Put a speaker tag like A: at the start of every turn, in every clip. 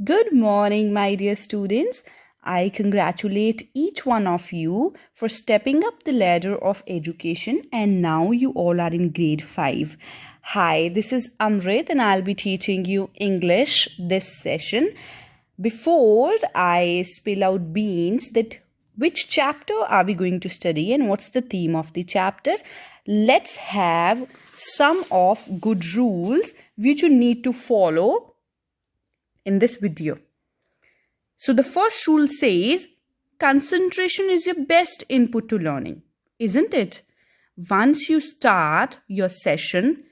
A: Good morning, my dear students. I congratulate each one of you for stepping up the ladder of education, and now you all are in grade 5. Hi, this is Amrit and I'll be teaching you English this session. Before I spill out beans that which chapter are we going to study and what's the theme of the chapter, let's have some of good rules which you need to follow in this video. So the first rule says concentration is your best input to learning, isn't it? Once you start your session,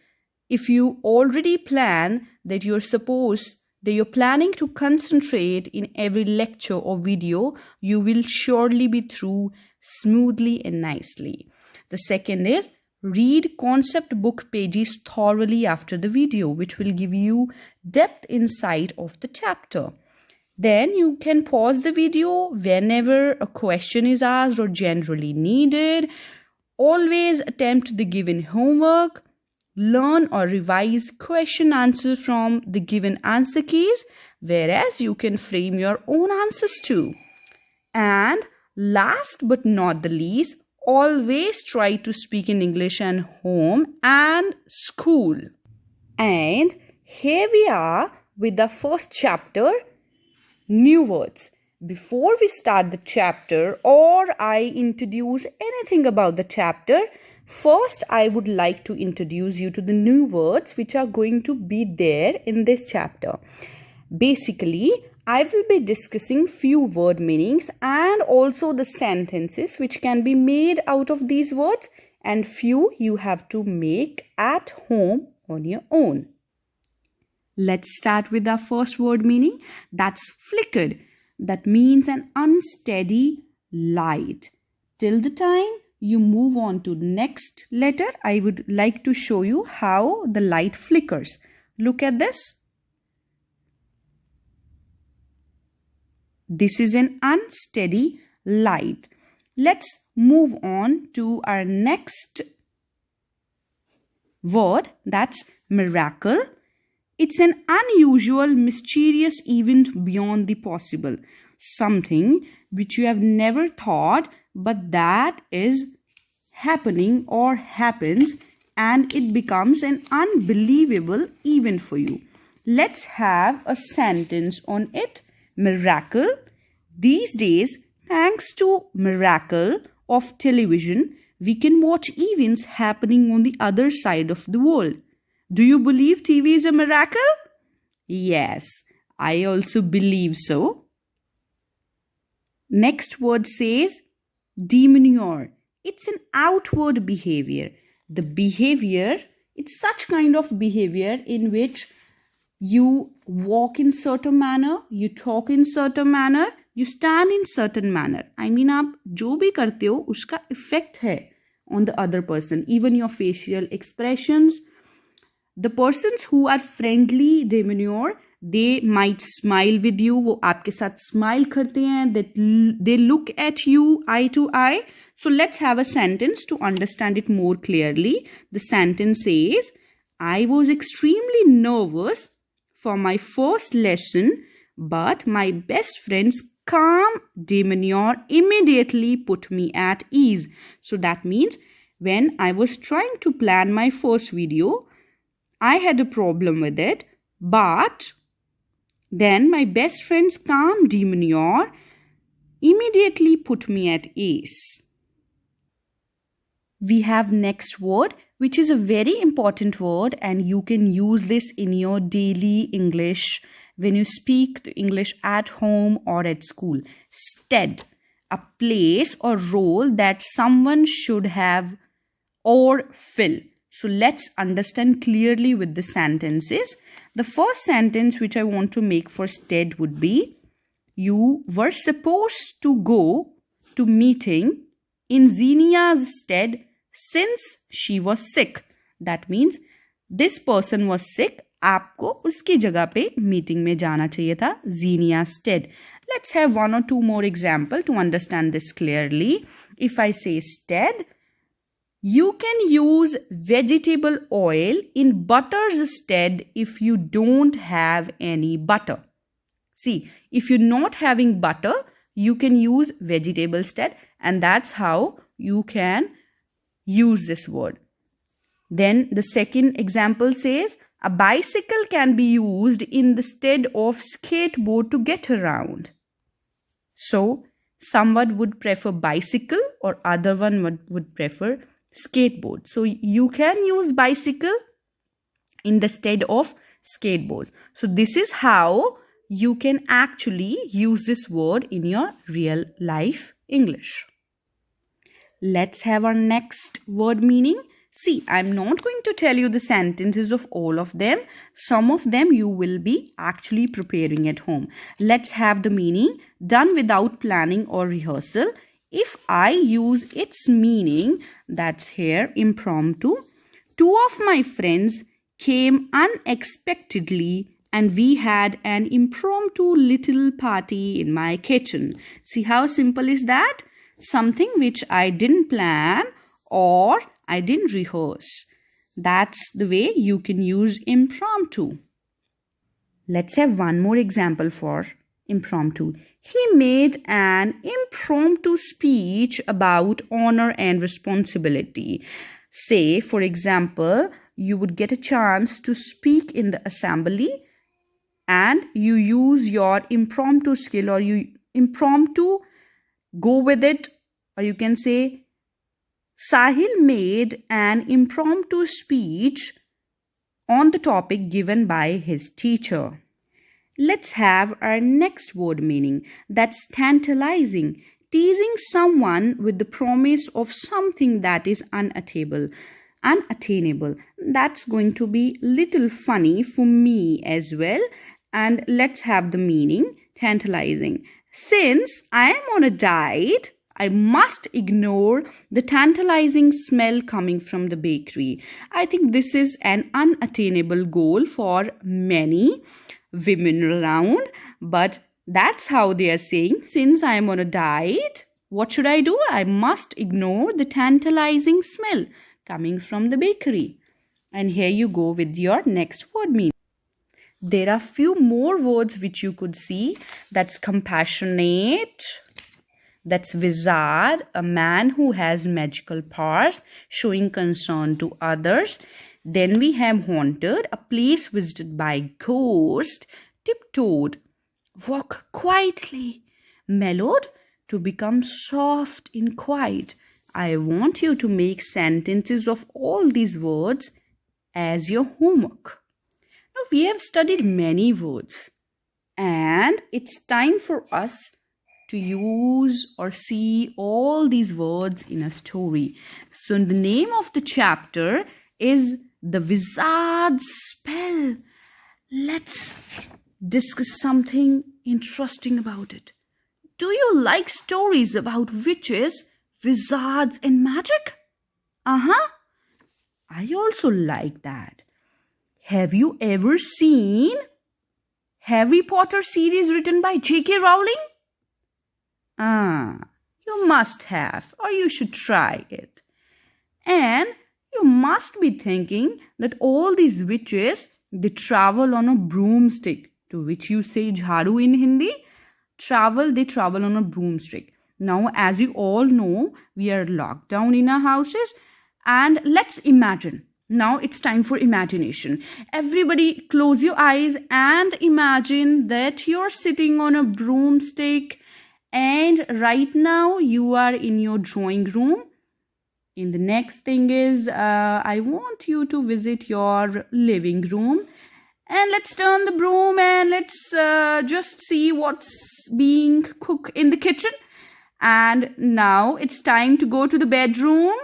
A: if you already plan that you're planning to concentrate in every lecture or video, you will surely be through smoothly and nicely. The second is read concept book pages thoroughly after the video, which will give you depth insight of the chapter. Then you can pause the video whenever a question is asked or generally needed. Always attempt the given homework. Learn or revise question answers from the given answer keys, whereas you can frame your own answers too. And last but not the least, always try to speak in English at home and school. And here we are with the first chapter, new words. Before we start the chapter or I introduce anything about the chapter, first I would like to introduce you to the new words which are going to be there in this chapter. Basically, I will be discussing few word meanings and also the sentences which can be made out of these words, and few you have to make at home on your own. Let's start with our first word meaning. That's flickered. That means an unsteady light. Till the time you move on to next letter, I would like to show you how the light flickers. Look at this. This is an unsteady light. Let's move on to our next word. That's miracle. It's an unusual, mysterious event beyond the possible. Something which you have never thought, but that is happening or happens, and it becomes an unbelievable event for you. Let's have a sentence on it. Miracle. These days, thanks to miracle of television, we can watch events happening on the other side of the world. Do you believe TV is a miracle? Yes, I also believe so. Next word says demure. It's an outward behavior. The behavior, it's such kind of behavior in which you walk in certain manner, you talk in certain manner, you stand in certain manner. I mean, आप जो भी करते हो उसका effect है on the other person. Even your facial expressions. The persons who are friendly, demure, they might smile with you. वो आपके साथ smile करते हैं. That they look at you eye to eye. So let's have a sentence to understand it more clearly. The sentence says, I was extremely nervous for my first lesson, but my best friend's calm demeanor immediately put me at ease. So that means when I was trying to plan my first video, I had a problem with it, but then my best friend's calm demeanor immediately put me at ease. We have next word, which is a very important word, and you can use this in your daily English when you speak English at home or at school. Stead, a place or role that someone should have or fill. So let's understand clearly with the sentences. The first sentence which I want to make for stead would be, you were supposed to go to meeting in Zenia's stead since she was sick. That means this person was sick. आपको उसकी जगह पे meeting में जाना चाहिए था, Zenia's stead. Let's have one or two more example to understand this clearly. If I say stead, you can use vegetable oil in butter's stead if you don't have any butter. See, if you're not having butter, you can use vegetable instead, and that's how you can use this word. Then the second example says, a bicycle can be used in the stead of skateboard to get around. So, someone would prefer bicycle or other one would prefer skateboard. So, you can use bicycle in the stead of skateboards. So, this is how you can actually use this word in your real life English. Let's have our next word meaning. See, I'm not going to tell you the sentences of all of them. Some of them you will be actually preparing at home. Let's have the meaning done without planning or rehearsal. If I use its meaning, that's here, impromptu. Two of my friends came unexpectedly and we had an impromptu little party in my kitchen. See how simple is that? Something which I didn't plan or I didn't rehearse. That's the way you can use impromptu. Let's have one more example for impromptu. He made an impromptu speech about honor and responsibility. Say, for example, you would get a chance to speak in the assembly and you use your impromptu skill, or you impromptu go with it, or you can say, Sahil made an impromptu speech on the topic given by his teacher. Let's have our next word meaning. That's tantalizing. Teasing someone with the promise of something that is unattainable. That's going to be little funny for me as well. And let's have the meaning, tantalizing. Since I am on a diet, I must ignore the tantalizing smell coming from the bakery. I think this is an unattainable goal for many women around, but that's how they are saying, since I am on a diet, what should I do? I must ignore the tantalizing smell coming from the bakery. And here you go with your next word meaning. There are few more words which you could see. That's compassionate. That's wizard, a man who has magical powers, showing concern to others. Then we have haunted, a place visited by ghosts. Tiptoed, walk quietly. Mellowed, to become soft and quiet. I want you to make sentences of all these words as your homework. Now we have studied many words and it's time for us to use or see all these words in a story. So the name of the chapter is The Wizard's Spell. Let's discuss something interesting about it. Do you like stories about witches, wizards and magic? I also like that. Have you ever seen Harry Potter series written by J.K. Rowling? You must have, or you should try it. And you must be thinking that all these witches, they travel on a broomstick, to which you say jharu in Hindi. They travel on a broomstick. Now, as you all know, we are locked down in our houses, and let's imagine. Now it's time for imagination. Everybody close your eyes and imagine that you're sitting on a broomstick and right now you are in your drawing room. And the next thing is, I want you to visit your living room. And let's turn the broom and let's just see what's being cooked in the kitchen. And now it's time to go to the bedroom.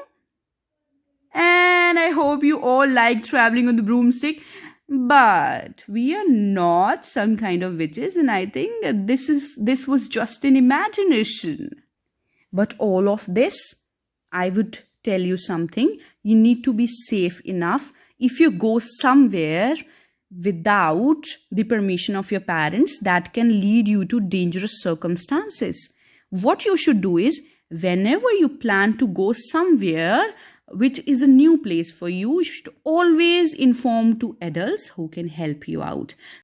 A: And I hope you all like traveling on the broomstick. But we are not some kind of witches, and I think this was just an imagination. But all of this, I would tell you something. You need to be safe enough. If you go somewhere without the permission of your parents, that can lead you to dangerous circumstances. What you should do is, whenever you plan to go somewhere which is a new place for you, you should always inform to adults who can help you out.